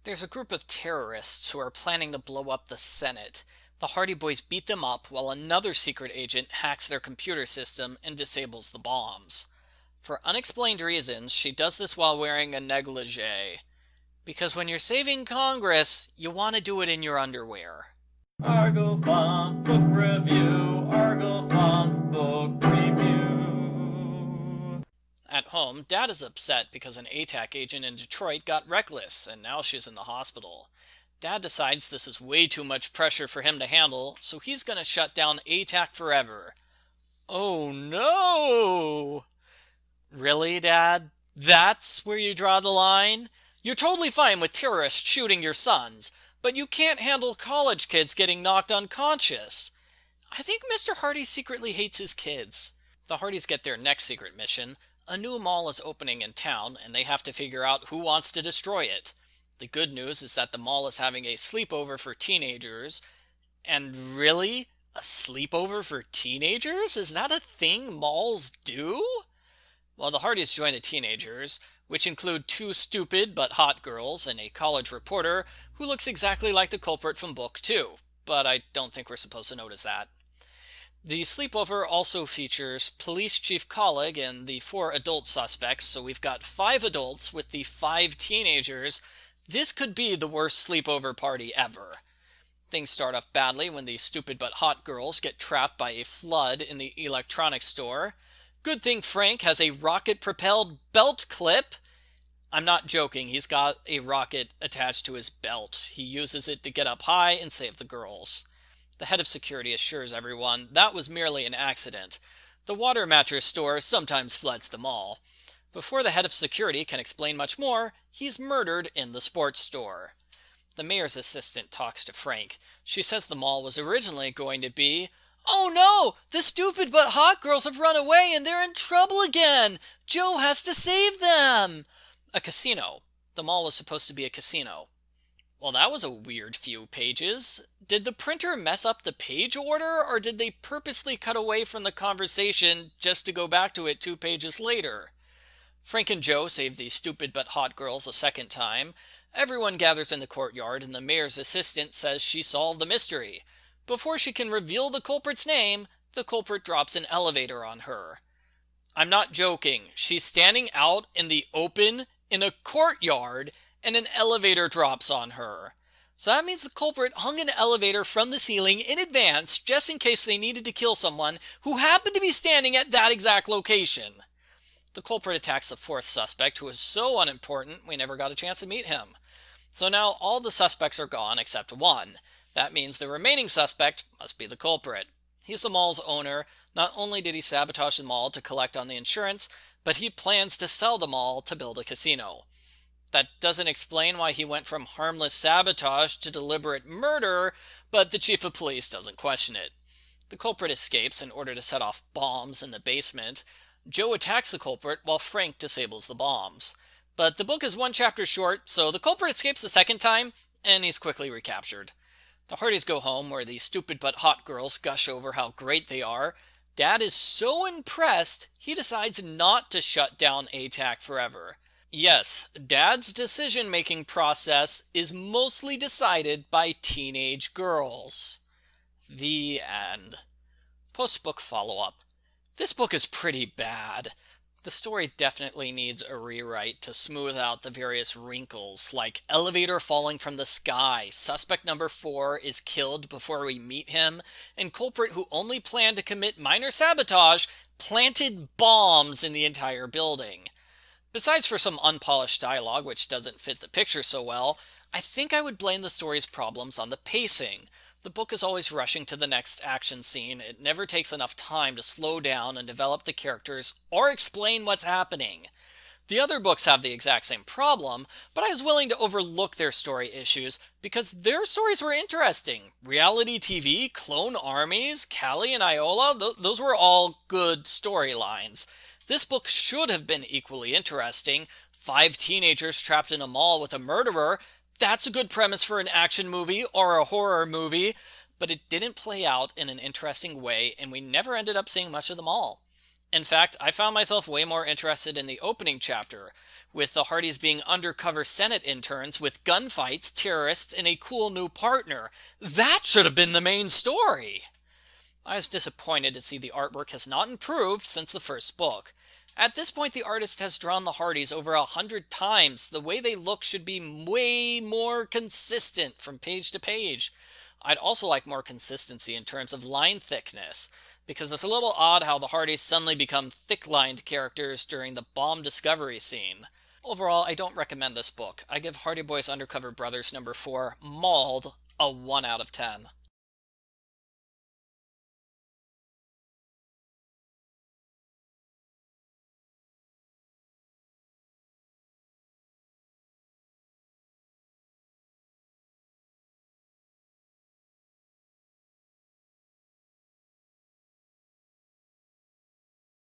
There's a group of terrorists who are planning to blow up the Senate. The Hardy Boys beat them up while another secret agent hacks their computer system and disables the bombs. For unexplained reasons, she does this while wearing a negligee. Because when you're saving Congress, you want to do it in your underwear. Argo Funk Book Review, Argo Funk Book Review. At home, Dad is upset because an ATAC agent in Detroit got reckless, and now she's in the hospital. Dad decides this is way too much pressure for him to handle, so he's gonna shut down ATAC forever. Oh no! Really, Dad? That's where you draw the line? You're totally fine with terrorists shooting your sons, but you can't handle college kids getting knocked unconscious. I think Mr. Hardy secretly hates his kids. The Hardys get their next secret mission. A new mall is opening in town, and they have to figure out who wants to destroy it. The good news is that the mall is having a sleepover for teenagers. And really? A sleepover for teenagers? Is that a thing malls do? Well, the Hardys join the teenagers, which include two stupid but hot girls and a college reporter who looks exactly like the culprit from Book 2, but I don't think we're supposed to notice that. The sleepover also features Police Chief Colleague and the 4 adult suspects, so we've got 5 adults with the 5 teenagers. This could be the worst sleepover party ever. Things start off badly when the stupid but hot girls get trapped by a flood in the electronics store. Good thing Frank has a rocket-propelled belt clip. I'm not joking, he's got a rocket attached to his belt. He uses it to get up high and save the girls. The head of security assures everyone that was merely an accident. The water mattress store sometimes floods the mall. Before the head of security can explain much more, he's murdered in the sports store. The mayor's assistant talks to Frank. She says the mall was originally going to be, "Oh no! The stupid but hot girls have run away and they're in trouble again! Joe has to save them!" A casino. The mall was supposed to be a casino. Well, that was a weird few pages. Did the printer mess up the page order, or did they purposely cut away from the conversation just to go back to it 2 pages later? Frank and Joe save the stupid but hot girls a second time. Everyone gathers in the courtyard, and the mayor's assistant says she solved the mystery. Before she can reveal the culprit's name, the culprit drops an elevator on her. I'm not joking. She's standing out in the open in a courtyard, and an elevator drops on her. So that means the culprit hung an elevator from the ceiling in advance just in case they needed to kill someone who happened to be standing at that exact location. The culprit attacks the 4th suspect, who is so unimportant we never got a chance to meet him. So now all the suspects are gone except one. That means the remaining suspect must be the culprit. He's the mall's owner. Not only did he sabotage the mall to collect on the insurance, but he plans to sell the mall to build a casino. That doesn't explain why he went from harmless sabotage to deliberate murder, but the chief of police doesn't question it. The culprit escapes in order to set off bombs in the basement. Joe attacks the culprit while Frank disables the bombs. But the book is 1 chapter short, so the culprit escapes the second time, and he's quickly recaptured. The Hardys go home, where the stupid but hot girls gush over how great they are. Dad is so impressed, he decides not to shut down ATAC forever. Yes, Dad's decision-making process is mostly decided by teenage girls. The end. Post-book follow-up. This book is pretty bad. The story definitely needs a rewrite to smooth out the various wrinkles, like elevator falling from the sky, suspect number 4 is killed before we meet him, and culprit who only planned to commit minor sabotage planted bombs in the entire building. Besides for some unpolished dialogue which doesn't fit the picture so well, I think I would blame the story's problems on the pacing. The book is always rushing to the next action scene. It never takes enough time to slow down and develop the characters or explain what's happening. The other books have the exact same problem, but I was willing to overlook their story issues because their stories were interesting. Reality TV, clone armies, Callie and Iola, those were all good storylines. This book should have been equally interesting. 5 teenagers trapped in a mall with a murderer. That's a good premise for an action movie or a horror movie, but it didn't play out in an interesting way, and we never ended up seeing much of them all. In fact, I found myself way more interested in the opening chapter, with the Hardys being undercover Senate interns with gunfights, terrorists, and a cool new partner. That should have been the main story! I was disappointed to see the artwork has not improved since the first book. At this point, the artist has drawn the Hardys over 100 times. The way they look should be way more consistent from page to page. I'd also like more consistency in terms of line thickness, because it's a little odd how the Hardys suddenly become thick-lined characters during the bomb discovery scene. Overall, I don't recommend this book. I give Hardy Boys Undercover Brothers number 4, Mauled, a 1 out of 10.